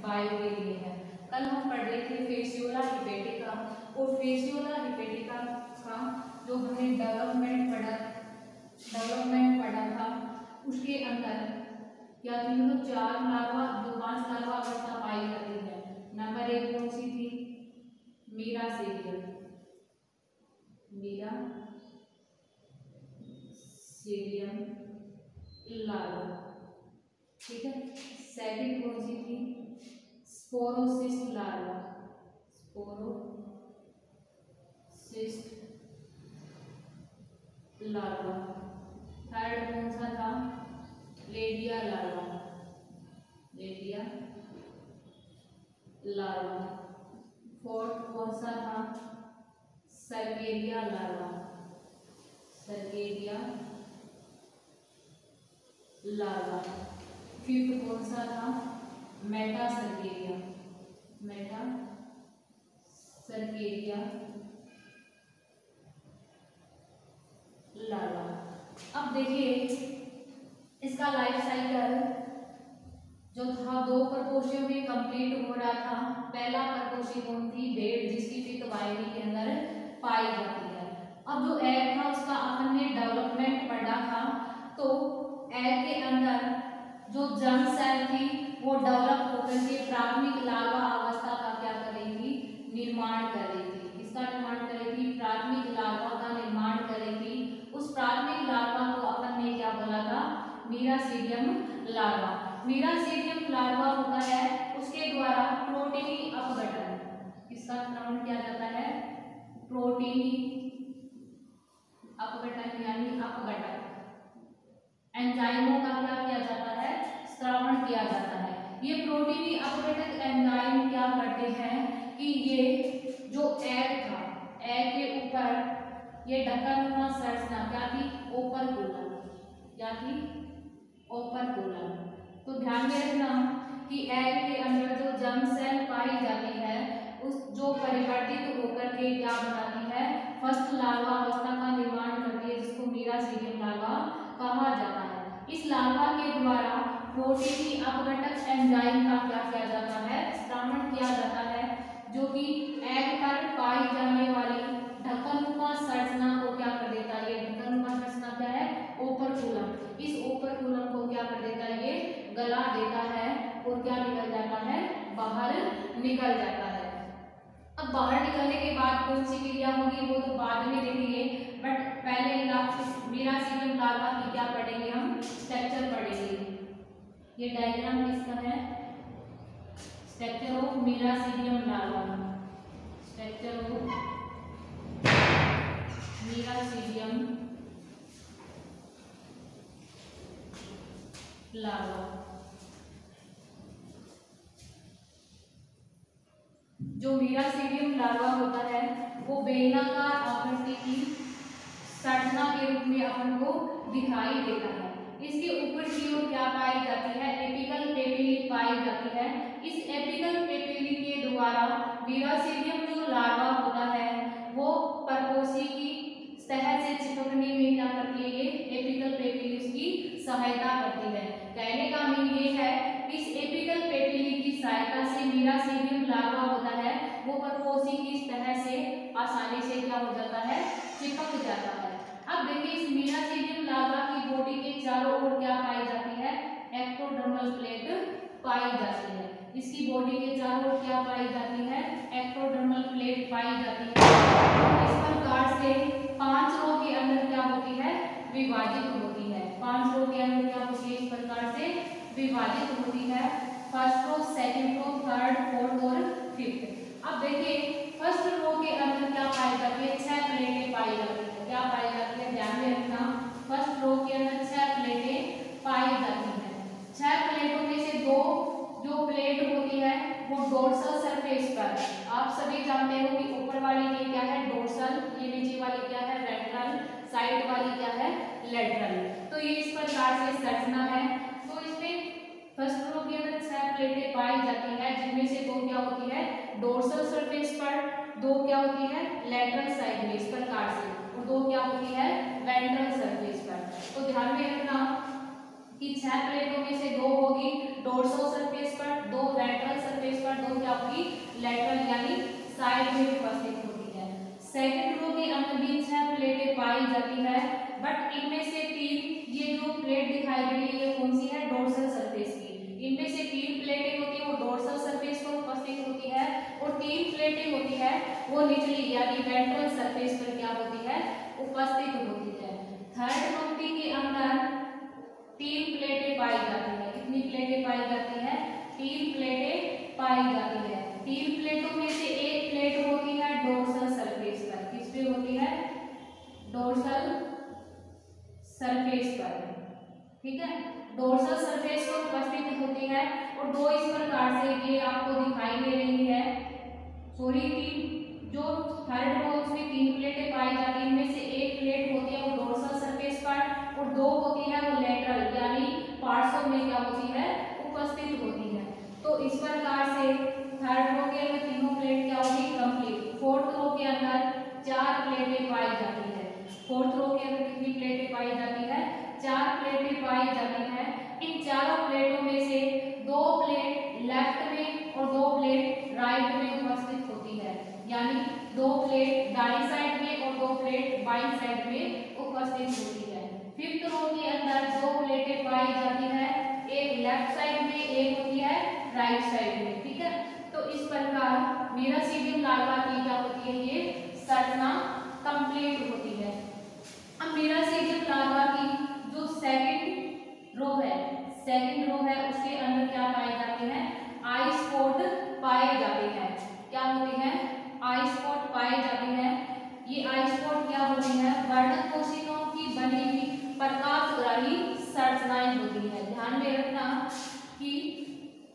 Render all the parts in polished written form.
वायु के लिए है। कल हम पढ़ रहे थे फेसियोला हिपेटिका, और फेसियोला हिपेटिका का जो हमने डेवलपमेंट पढ़ा था उसके अंदर क्या थी, मतलब 4 लार्वा जो 5 लार्वा अवस्था पाई जाती है। नंबर 1 कौन सी थी, मीरासीडियम लार्वा, ठीक है। सेकंड कौन सी थी, स्पोरोसिस्ट लार्वा, थर्ड कौन सा था, लेडिया लार्वा। फोर्थ कौन सा था, सर्गेरिया लार्वा। फिफ्थ कौन सा था, मेटासर्गेरिया लार्वा। अब देखिए इसका लाइफ साइकिल जो था 2 प्रकोष्ठों में कंप्लीट हो रहा था। पहला प्रकोष्ठी कौन थी, भेड़, जिसकी पित्त वाहिनी के अंदर पाई जाती है। अब जो एग था उसका अपन ने डेवलपमेंट पढ़ा था, तो एग के अंदर जो जर्म सेल थी वो डेवलप होकर के प्राथमिक लार्वा अवस्था का क्या कर रही थी, निर्माण कर रही थी। किसका निर्माण कर रही थी, प्राथमिक लार्वा का निर्माण कर रही थी। उस प्राथमिक लार्वा को अपन ने क्या बोला था, मीरासीडियम लार्वा। मीरासीडियम लार्वा होता है, उसके द्वारा प्रोटीनी अपघटन, किसका श्रवण किया जाता है, प्रोटीनी अपघटन यानी अपघटन, एंजाइमों का क्या किया जाता है, श्रवण किया जाता है। ये प्रोटीनी अपघटक एंजाइम क्या करते हैं कि ये जो एग था, एग के ऊपर ये ढक्कनुमा संरचना क्या थी, ओपर्कुलम, क्या थी, ओपर्कुलम। तो ध्यान में रखना कि एग के अंदर जो जर्म सेल पाई जाती है उस जो परिवर्तित होकर के क्या बनाती है, फर्स्ट लार्वा अवस्था का निर्माण करती है, जिसको मीरासीडियम लार्वा कहा जाता है। इस लार्वा के द्वारा प्रोटीनी अपघटक एंजाइम का क्या किया जाता है, श्रवण किया जाता है, जो कि एग पर पाई जाने वाली ढक्कनुमा संरचना को क्या कर देता है, ये ढक्कनुमा संरचना क्या है, ओपर्कुलम। इस ओपर्कुलम को क्या कर देता है, ये गला देता है और क्या निकल जाता है, बाहर निकल जाता है। अब बाहर निकलने के बाद कौन सी क्रिया होगी वो तो बाद में देखेंगे, बट पहले मीरासीडियम लार्वा की क्या पढ़ेंगे, हम स्ट्रक्चर पढ़ेंगे। ये डायग्राम किसका है, structure of miracidium larva, structure of miracidium larva. जो मीरासीडियम लार्वा होता है वो बेलनाकार आकृति की संरचना के रूप में अपन को दिखाई देता है। इसके ऊपर की ओर क्या पाई जाती है, एपिकल पेपिली पाई जाती है। इस एपिकल पेपिली के द्वारा मीरासीडियम जो लार्वा होता है वो परपोषी की सतह से चिपकने में क्या करती है, ये एपिकल पेपिली उसकी सहायता करती है। कहने का मीन ये है, इस एपिकल पेपिली की सहायता से मीरासीडियम लार्वा होता है वो परपोषी की सतह से आसानी से क्या हो जाता है, चिपक जाता है। अब देखिए इस मीरासीडियम लार्वा की बॉडी के चारों ओर क्या पाई जाती है, एक्टोडर्मल प्लेट पाई जाती है। इसकी बॉडी के चारों ओर क्या पाई जाती है, एक्टोडर्मल प्लेट पाई जाती है। इस प्रकार से 5 रो के अंदर क्या होती है, विभाजित होती है। 5 रो के अंदर क्या होती है, इस प्रकार से विभाजित होती है। First row, second row, third, fourth और फिफ्थ। अब देखिए फर्स्ट रो के अंदर क्या पाई जाती है, 6 प्लेटें पाई जाती है। क्या पाई जाती है, ध्यान में रखना, फर्स्ट रो के अंदर 6 प्लेटें पाई जाती है। 6 प्लेटों में से 2 जो प्लेट होती है वो डोर्सल सरफेस पर, आप सभी जानते हो कि ऊपर वाली ये क्या है, डोर्सल, ये नीचे वाली क्या है, वेंट्रल, साइड वाली क्या है, लेटरल। तो ये इस प्रकार से संरचना है। तो इसमें फर्स्ट रो के अंदर 6 प्लेटें पाई जाती है, जिनमें से 2 क्या होती है डोर्सल सरफेस पर, 2 क्या होती है लेटरल साइड में इस प्रकार से, और 2 क्या होती है वेंट्रल सरफेस पर। तो ध्यान में रखना कि 6 प्लेटों में से 2 होगी डोर्सल सरफेस पर, 2 वेंट्रल सरफेस सरफेस पर, दो क्या होगी लेटरल यानी साइड में उपस्थित होती है। सेकंड रो के अंदर भी 6 प्लेटें पाई जाती है, बट इनमें से 3 ये जो प्लेट दिखाई दे रही है ये कौन सी है, डोर्सल सरफेस की। इनमें से 3 प्लेटें होती है वो डोर्सल सरफेस पर उपस्थित होती है, और 3 प्लेटें होती है वो निचली यानी वेंट्रल सरफेस पर क्या होती है, उपस्थित होती है। थर्ड पंक्ति के अंदर 3 प्लेटें पाई जाती है। कितनी प्लेटें पाई जाती है, 3 प्लेटें पाई जाती है। 3 प्लेटों में से एक प्लेट होती है डोर्सल सरफेस पर। किस पे होती है, डोर्सल सरफेस पर, ठीक है, डोर्सल सरफेस पर उपस्थित होती है। और दो इस प्रकार से ये आपको दिखाई दे रही है, सॉरी जो थर्ड रो उसमें 3 प्लेटें पाई जाती है, इनमें से एक प्लेट होती है वो डोर्सल सरफेस पर और दो होती है वो लेटरल यानी पार्श्व में क्या होती है, उपस्थित होती है। तो इस प्रकार से थर्ड रो के अंदर तीनों प्लेट क्या होगी, कंप्लीट। फोर्थ रो के अंदर 4 प्लेटें पाई जाती है। फोर्थ रो के अंदर कितनी प्लेटें पाई जाती है, 4 प्लेटें पाई जाती है। इन चारों प्लेटों में से 2 प्लेट लेफ्ट में और 2 प्लेट राइट में उपस्थित होती है, यानी 2 प्लेट दाईं साइड में और 2 प्लेट बाईं साइड में उपस्थित होती है। फिफ्थ रो के अंदर 2 प्लेटें पाई जाती है, एक लेफ्ट साइड में, एक होती है राइट साइड में, ठीक है। तो इस प्रकार मीरासीडियम लार्वा की क्या होती है, ये संरचना कंप्लीट होती है। अब मीरासीडियम लार्वा की जो सेकंड रो है, उसके अंदर क्या पाए जाते हैं, आई स्पॉट पाए जाते हैं। क्या होती है, आई स्पॉट पाए जाते हैं। ये आई स्पॉट क्या होती है, वर्णक कोशिकाओं की बनी हुई प्रकाशग्राही संरचनाएं होती है। ध्यान में रखना कि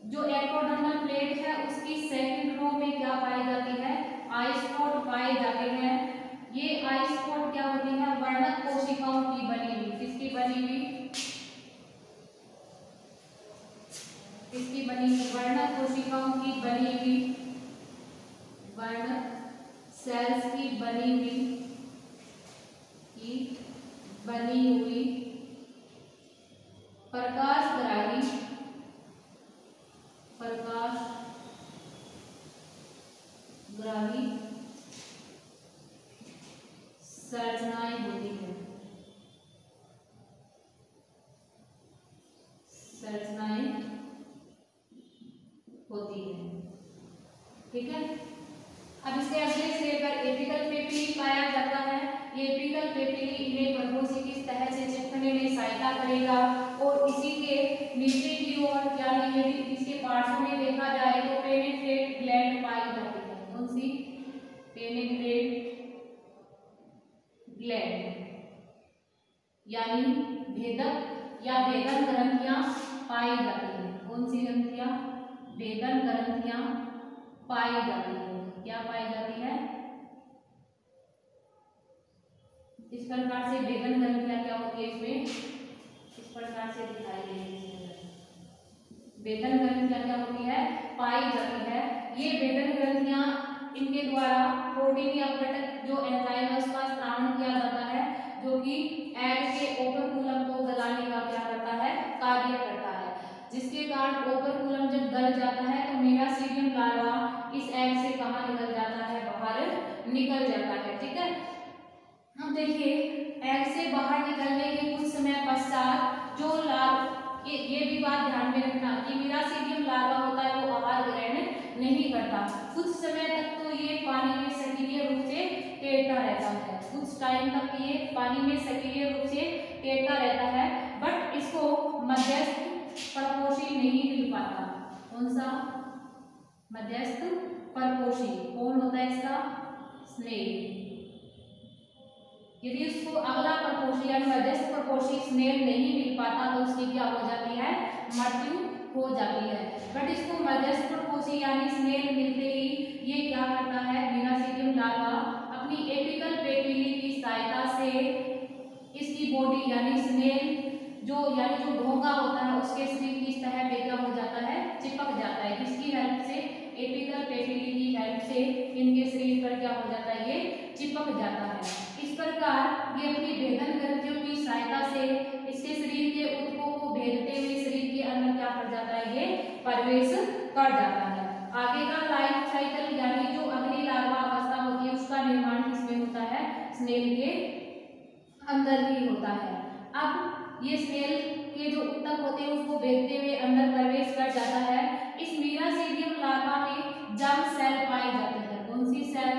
जो एक्टोडर्मल प्लेट है उसकी सेकंड रो में क्या पाई जाती है, आई स्पॉट पाए जाते हैं। ये आई स्पॉट क्या होती है, वर्णक कोशिकाओं की बनी हुई, किसकी बनी हुई, किसकी बनी हुई, वर्णक कोशिकाओं की बनी हुई, वर्णक सेल्स की बनी हुई प्रकाशग्राही संरचनाएं होती है, ठीक है। अब इसके अगले सिरे पर एपिकल पेपिली पाया जाता है। ये एपिकल पेपिली इन्हें प्रकोष्ठी की तह से चिपकने में सहायता करेगा, और इसी के नीचे की ओर क्या नहीं, यदि इसके पार्श्व में देखा जाए तो पेनिट्रेट ग्लैंड पाई जाती है। कौन सी, पेनिट्रेट ग्लैंड यानी भेदक या भेदन ग्रंथियां पाई जाती है। कौन सी ग्रंथियां, भेदन ग्रंथियां पाई जाती है। क्या पाई जाती है, इस प्रकार से भेदन ग्रंथियां क्या होती है, इसमें इस प्रकार से दिखाई दे रही है। भेदन ग्रंथियां क्या होती है, पाई जाती है। ये भेदन ग्रंथियां इनके द्वारा प्रोटीन या अपघटक जो एंजाइम है उसका स्रावण किया जाता है, जो कि एग के ओपर्कुलम को गलाने का क्या करता है, कार्य करता है, जिसके कारण ओपर्कुलम जब गल जाता है तो मीरासीडियम लार्वा इस एग से कहाँ निकल जाता है, बाहर निकल जाता है, ठीक है। हम देखिए एग से बाहर निकलने के कुछ समय पश्चात जो ये भी बात ध्यान में रखना कि मीरासीडियम लार्वा होता है वो आहार ग्रहण नहीं करता। कुछ समय तक तो ये पानी में सक्रिय रूप से तैरता रहता है, कुछ टाइम तक ये पानी में सक्रिय रूप से तैरता रहता है, बट इसको मध्यस्थ परपोषी नहीं मिल पाता। कौन सा, मध्यस्थ परपोषी, कौन होता है इसका, स्नेल। यदि उसको अगला परपोषी यानी मध्यस्थ परपोषी स्नेल नहीं मिल पाता तो उसकी क्या हो जाती है, मृत्यु हो जाती है। बट इसको मध्यस्थ परपोषी यानी स्नेल मिलते ही ये क्या करता है, मीरासीडियम लार्वा अपनी एपिकल पेपिली की सहायता से इसकी बॉडी यानी स्नेल जो ढोंगा होता है उसके शरीर की सतह पे क्या हो जाता है, चिपक जाता है। किसकी हेल्प से, एपिकल पेपिली की हेल्प से इनके शरीर पर क्या हो जाता है, ये चिपक जाता है। इस प्रकार ये अपनी भेदन ग्रंथियों की सहायता से इसके शरीर के ऊतकों को भेदते हुए शरीर के अंदर क्या कर जाता है, ये प्रवेश कर जाता है। आगे का लाइफ साइकिल यानी जो अगली लार्वा अवस्था होती है उसका निर्माण किसमें होता है? स्नेल के अंदर ही होता है। अब ये स्नेल के जो ऊतक होते हैं उसको देखते हुए अंदर प्रवेश कर जाता है। इस मीरासीडियम लार्वा में जर्म सेल पाई जाती है। कौन सी सेल?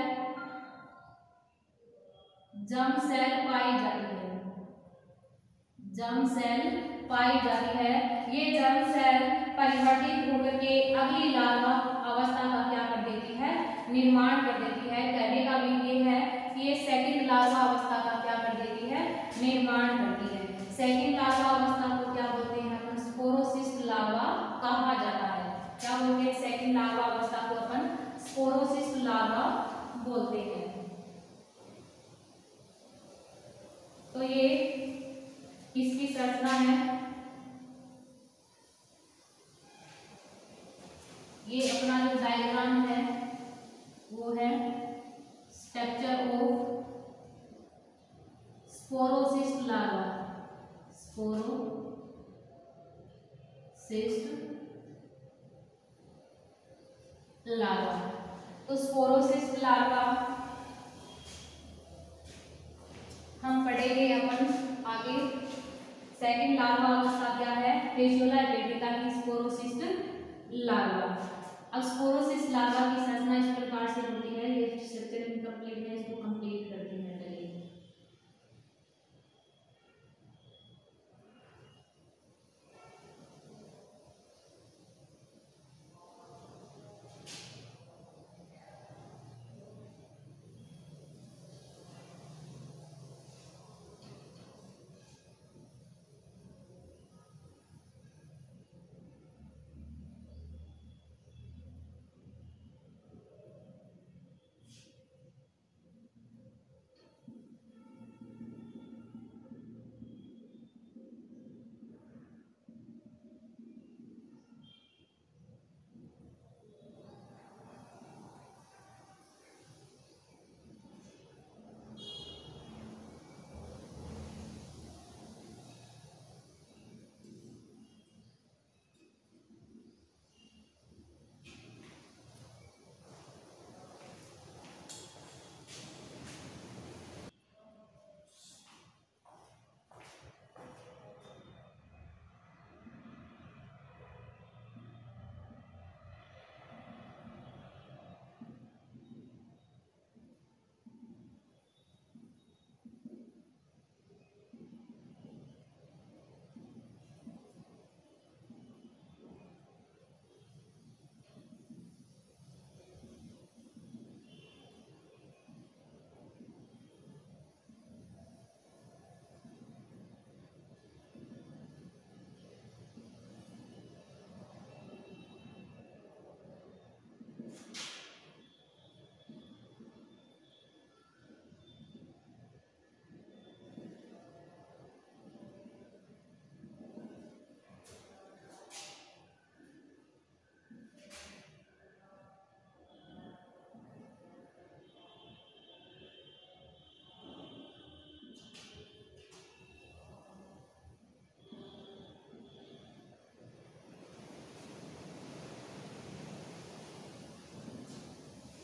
जर्म सेल पाई जाती है। जर्म सेल पाई जाती है। ये जर्म सेल परिवर्तित होकर के अगली लार्वा अवस्था का क्या कर देती है? निर्माण कर देती है। कहने का भी ये है कि ये सेकंड लार्वा अवस्था का क्या कर देती है? निर्माण करती है। सेकंड लार्वा अवस्था को क्या बोलते हैं अपन? स्पोरोसिस्ट लार्वा कहा जाता है। क्या बोलते हैं? सेकंड लार्वा अवस्था को अपन स्पोरोसिस्ट लार्वा बोलते हैं। तो ये इसकी संरचना है। ये अपना जो डायग्राम है वो है structure of sporocyst larva. Sporocyst larva. तो स्पोरोसिस्ट लार्वा हम पढ़ेंगे अपन आगे। सेकंड लार्वा अवस्था क्या है? फेसियोला एपिडेटा की स्पोरोसिस्ट लार्वा। अब स्पोरोसिस्ट लार्वा की संरचना इस प्रकार से होती है। ये स्ट्रक्चर इनकम्प्लीट है, इसको कंप्लीट करते हैं। चलिए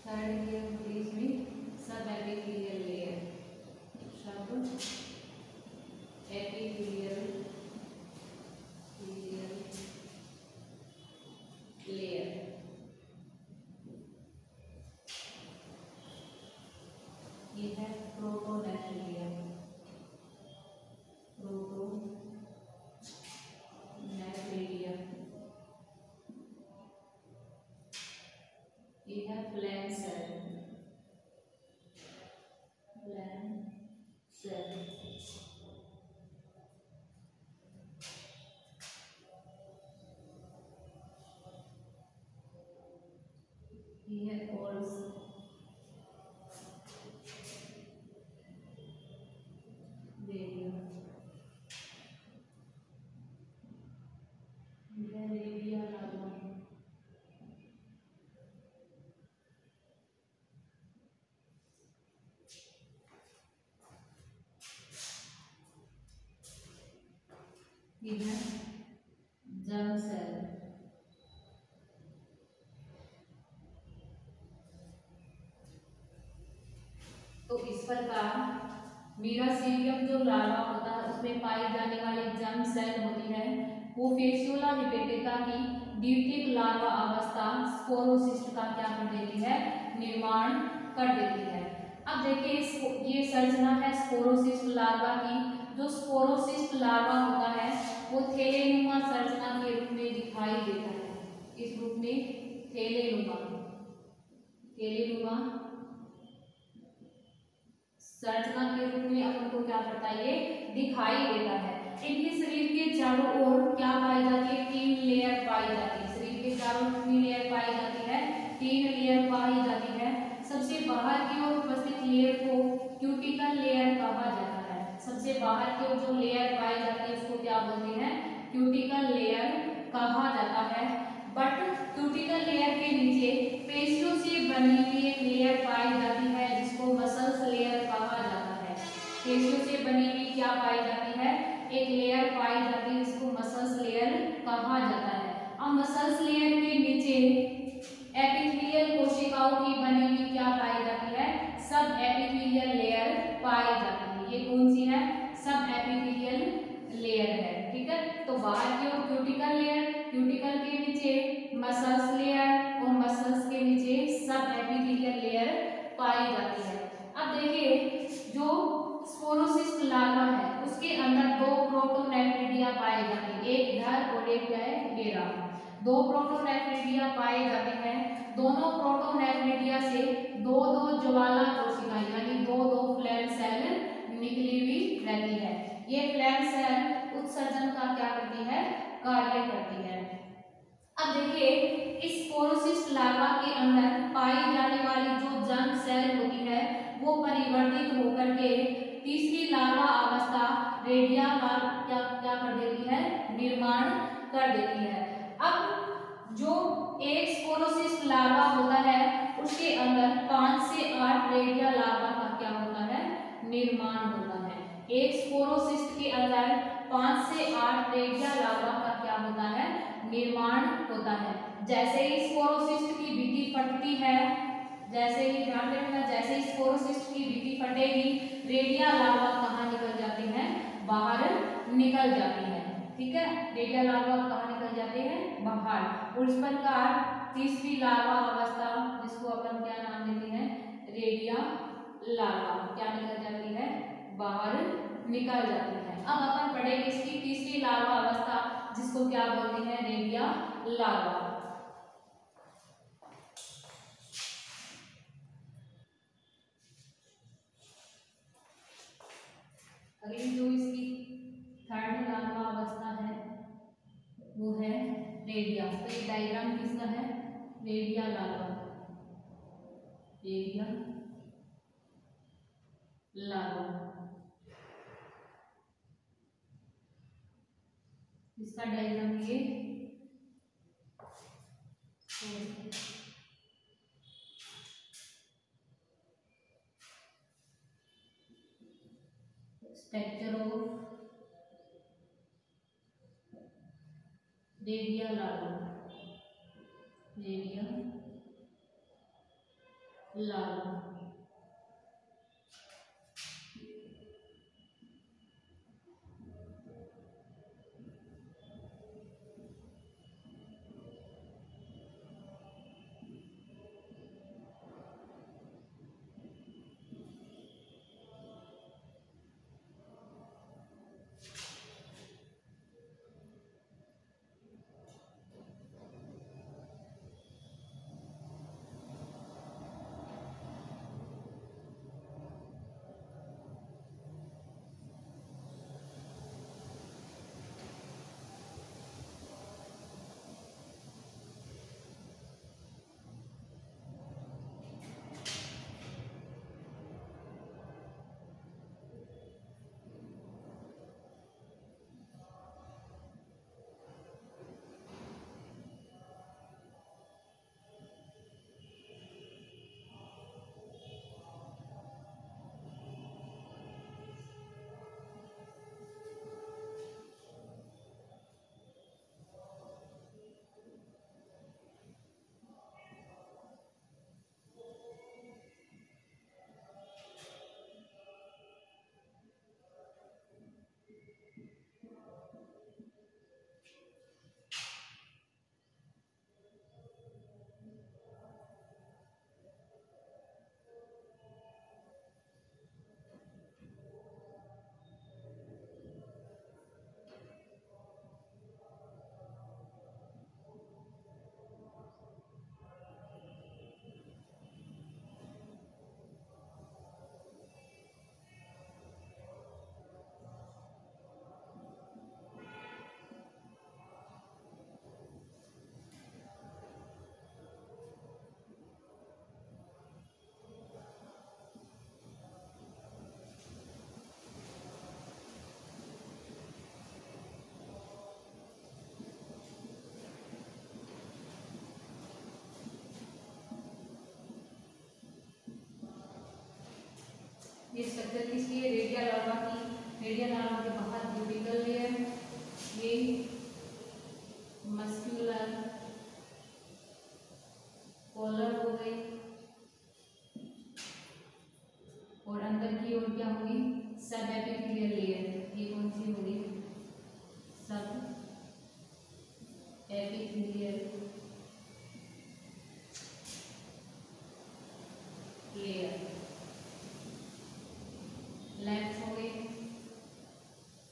थर्ड ईयर प्लीज में सब एपिथेलियल लेयर, सब एपिथेलियल लेयर। ये है प्रोटोनेफ्रिया, प्रोटोनेफ्रिया। ये है फ्लैम सेल, फ्लैम सेल। ये है कोल्स, रेडिया लार्वा। ये है जर्म सेल। मीरासीडियम जो लार्वा होता है उसमें पाई जाने वाली जर्म सेल होती है वो फेसियोला हिपेटिका की द्वितीयक लार्वा अवस्था स्पोरोसिस्ट का क्या कर देती है, निर्माण कर देती है। अब देखिए ये संरचना है स्पोरोसिस्ट लार्वा की। जो स्पोरोसिस्ट लार्वा होता है वो थैलेनुमा संरचना के रूप में दिखाई देता है। इस रूप में थैलेनुमा संरचना के रूप में अपन को क्या करता है, ये दिखाई देता है। इनके शरीर के चारों ओर क्या पाई जाती है, 3 लेयर पाई जाती है। शरीर के चारों ओर कितनी लेयर पाई जाती है, 3 लेयर पाई जाती है। सबसे बाहर की ओर उपस्थित लेयर को क्यूटिकल लेयर कहा जाता है। सबसे बाहर की ओर जो लेयर पाई जाती है उसको क्या बोलते हैं, क्यूटिकल लेयर कहा जाता है। बट क्यूटिकल लेयर के नीचे पेशियों से बनी हुई एक लेयर पाई जाती है जिसको मसल्स लेयर कहा जाता है। पेशियों से बनी हुई क्या पाई जाती है, एक लेयर पाई जाती है जिसको मसल्स लेयर कहा जाता है। अब मसल्स लेयर के नीचे एपिथेलियल कोशिकाओं की बनी हुई क्या पाई जाती है, सब एपिथेलियल लेयर पाई जाती है। ये कौन सी है, सब एपिथेलियल लेयर है। ठीक है, तो बाहर की ओर क्यूटिकल लेयर, क्यूटिकल के नीचे मसल्स लेयर और मसल्स के नीचे सब एपिथेलियल लेयर पाई जाती है। अब देखिए जो स्पोरोसिस्ट लार्वा है उसके अंदर 2 प्रोटोनेफ्रिडिया पाए जाते हैं, एक इधर और एक क्या है, मेरा। 2 प्रोटोनेफ्रिडिया पाए जाते हैं। दोनों प्रोटोनेफ्रिडिया से 2 ज्वाला कोशिकाएं यानी 2 फ्लैम सेल निकली हुई रहती है। ये फ्लैम सेल उत्सर्जन का क्या करती है, कार्य करती है। अब देखिए इस स्पोरोसिस्ट लार्वा के अंदर पाई जाने वाली जो जर्म सेल होती है वो परिवर्तित होकर के तीसरी लार्वा अवस्था रेडिया का क्या क्या कर देती है, निर्माण कर देती है। अब जो एक स्पोरोसिस्ट लार्वा होता है उसके अंदर 5 से 8 रेडिया लार्वा का क्या होता है, निर्माण होता है। एक स्पोरोसिस्ट के अंदर 5 से 8 रेडिया लार्वा का क्या होता है, निर्माण होता है। जैसे ही स्पोरोसिस्ट की भित्ति फटती है, जैसे ही ध्यान रखना, जैसे ही स्पोरोसिस्ट की भित्ति फटेगी रेडिया लार्वा कहाँ निकल जाते हैं, बाहर निकल जाती है। ठीक है, रेडिया लार्वा कहाँ निकल जाते हैं, बाहर। और इस प्रकार तीसरी लार्वा अवस्था जिसको अपन क्या नाम देते हैं, रेडिया लार्वा क्या निकल जाती है, बाहर निकल जाती है। अब अपन पढ़ेंगे इसकी तीसरी लार्वा अवस्था जिसको क्या बोलते हैं, रेडिया लार्वा। अगली जो इसकी थर्ड लार्वा अवस्था है वो है रेडिया। तो ये डायग्राम किसका है, रेडिया लार्वा, रेडिया लार्वा। इसका डायग्राम ये structure of redia larva, redia larva. ये स्ट्रक्चर किसकी है? रेडिया लार्वा की। रेडिया लार्वा के बाहर क्यूटिकल लेयर, ये मस्क्यूलर कॉलर हो गई, और अंदर की ओर क्या होगी? सब एपिथेलियल लेयर। ये कौन सी होगी? सब एपिथेलियल लेयर। लेफ्ट हो गई,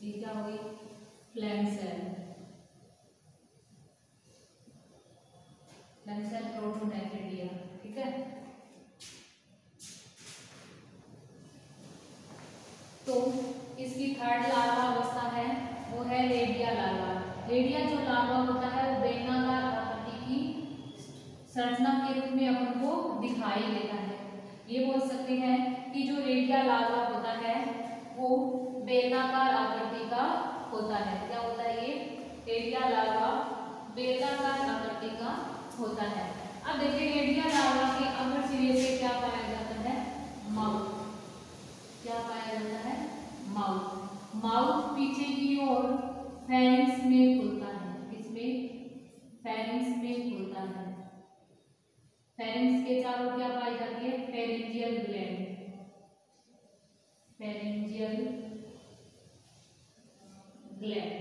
ये क्या हो गई? Flame cell. Flame cell protonephridia, ठीक है। तो इसकी थर्ड लार्वा अवस्था है वो है रेडिया लार्वा। रेडिया जो लार्वा होता है वो बेलनाकार आकृति की संरचना के रूप में अपन को दिखाई देता है। ये बोल सकते हैं कि जो रेडिया लार्वा होता है वो बेलनाकार आकृति का होता है। क्या होता है? ये रेडिया लार्वा बेलनाकार आकृति का होता है। अब देखिए रेडिया लार्वा के अग्र सिरे पे क्या पाया जाता है? माउथ। क्या पाया जाता है? माउथ। माउथ पीछे की ओर फेरिंक्स में खुलता है। किसमें? फेरिंक्स में खुलता है। फेरिंक्स के चारों क्या पाई जाती है? Pharyngeal gland. Pharyngeal gland.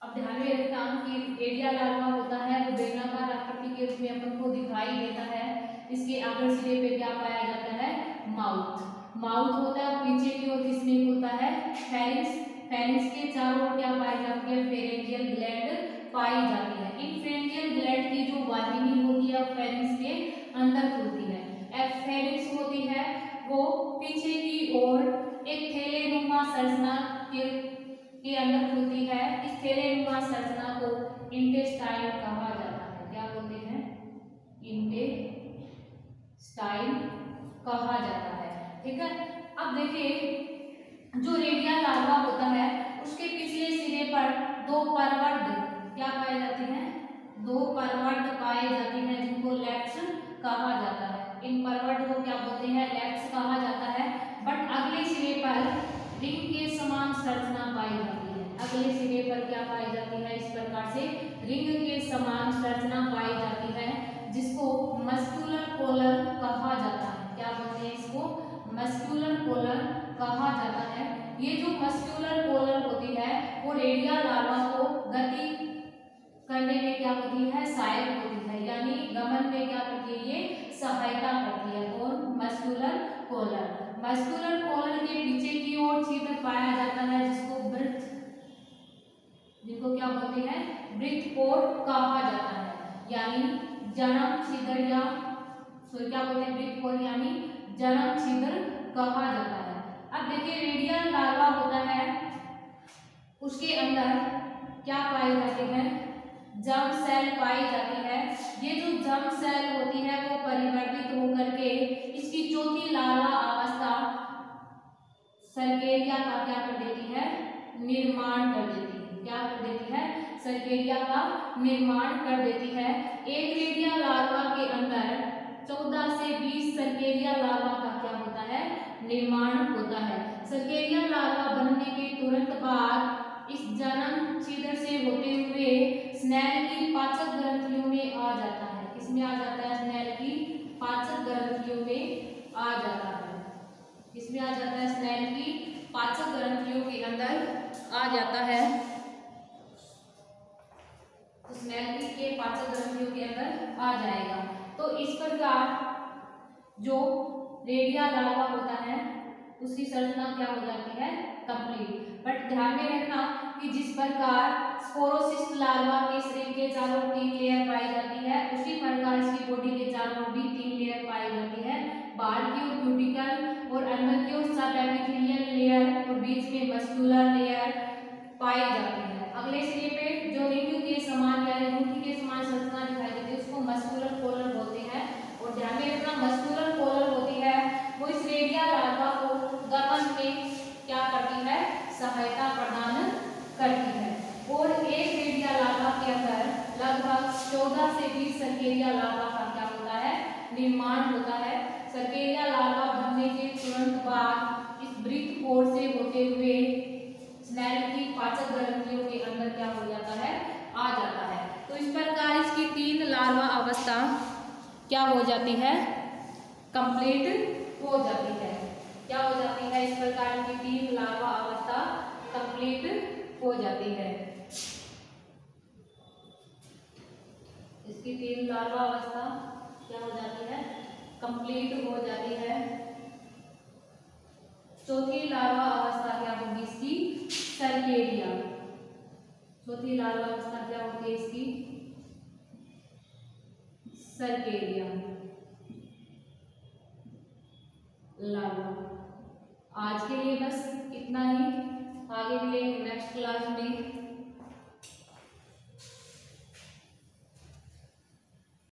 अब ध्यान में रखना कि रेडिया लार्वा होता है वो बेलनाकार आकृति के रूप में अपन को दिखाई देता है। इसके अग्र सिरे पे क्या पाया जाता है? माउथ। माउथ होता है पीछे की ओर किसमें खुलता है? फेरिंक्स। फेरिंक्स के चारों ओर क्या पाई जाती है? फेरिंजियल ग्लैंड पाई जाती है। इन फेरिंजियल ग्लैंड की जो वाहिनी होती है फेरिंक्स के अंदर खुलती है। फेरिंक्स होती है वो पीछे की ओर एक थैलेनुमा संरचना के अंदर खुलती है। इस थैलेनुमा संरचना को इंटेस्टाइन कहा जाता है। क्या बोलते हैं? इंटेस्टाइन कहा जाता है, ठीक है। अब देखिए जो रेडिया लार्वा होता है उसके पिछले सिरे पर दो परवर्ध क्या पाए जाते हैं? दो परवर्ध पाए जाते हैं जिनको लेप्स कहा जाता है। इन परवर्ध को क्या बोलते हैं? लेप्स कहा जाता है। बट अगले सिरे पर रिंग के समान संरचना पाई जाती है। अगले सिरे पर क्या पाई जाती है? इस प्रकार से रिंग के समान संरचना पाई जाती है जिसको मस्क्यूलर कॉलर कहा जाता है। क्या बोलते हैं इसको? मस्क्यूलर कॉलर कहा जाता है। ये जो मस्क्यूलर कॉलर होती है वो रेडिया लार्वा को गति करने में क्या होती है? सहायक होती है, यानी गमन में क्या करती है? ये सहायता करती है। कौन? Muscular collar. मस्क्यूलर कॉलर के पीछे की ओर छिद्र पाया जाता है जिसको वृत्त, जिनको क्या बोलते हैं? वृत्त कोर कहा जाता है, यानी जन्म छिद्र या क्या बोलते हैं? वृत्त कोर यानी जन्म छिद्र कहा जाता है। अब देखिए रेडिया लार्वा होता है उसके अंदर क्या पाए जाते हैं? जर्म सेल पाई जाती है। ये जो जर्म सेल होती है वो परिवर्तित होकर के इसकी चौथी लार्वा अवस्था सर्केरिया का क्या कर देती है? निर्माण कर देती है। क्या कर देती है? सर्केरिया का निर्माण कर देती है। एक रेडिया लार्वा के अंदर 14 से 20 सर्केरिया लार्वा का क्या होता है? निर्माण होता है। सर्केरिया लार्वा बनने के तुरंत बाद इस जन्म छिद्र से होते हुए स्नेल की पाचक ग्रंथियों में आ जाता है। किसमें आ जाता है? स्नेल की पाचक ग्रंथियों में आ जाता है। किसमें आ जाता है? स्नेल की पाचक ग्रंथियों के अंदर आ जाता है। तो स्नेल के पाचक ग्रंथियों के अंदर आ जाएगा। तो इस प्रकार जो रेडिया लार्वा होता है उसकी संरचना क्या हो जाती है? कंप्लीट। बट ध्यान में रखना कि जिस प्रकार स्पोरोसिस्ट लार्वा के शरीर के चारों ओर 3 लेयर पाई जाती है उसी प्रकार इसकी बॉडी के चारों ओर भी 3 लेयर पाई जाती है। बाहर की ओर क्यूटिकल और अंदर की ओर सब एपिथेलियल लेयर और बीच में मस्कुलर लेयर पाई जाती है। अगले सिरे पे जो रिंग के समान या अंगूठी के समान संरचना दिखाई देती है उसको मस्कुलर कॉलर बोलते हैं। और ध्यान में रखना मस्कुलर कॉलर होती है वो इस रेडिया लार्वा को गमन में क्या करती है? सहायता प्रदान करती है। और एक रेडिया लार्वा के अंदर लगभग 14 से 20 सर्केरिया लार्वा का क्या होता है? निर्माण होता है। सर्केरिया लार्वा बनने के तुरंत बाद इस ब्रीथ पोर से होते हुए स्नेल की पाचक ग्रंथियों के अंदर क्या हो जाता है, आ जाता है। तो इस प्रकार इसकी 3 लार्वा अवस्था क्या हो जाती है, कंप्लीट हो जाती है। क्या हो जाती है, इस प्रकार की 3 लार्वा अवस्था कंप्लीट हो जाती है। इसकी 3 लार्वा अवस्था क्या हो जाती है, कंप्लीट हो जाती है। चौथी लार्वा अवस्था क्या होगी इसकी, सर्केरिया। चौथी लार्वा अवस्था क्या होती है इसकी, सर्केरिया लार्वा। आज के लिए बस इतना ही, आगे मिलेंगे नेक्स्ट क्लास में।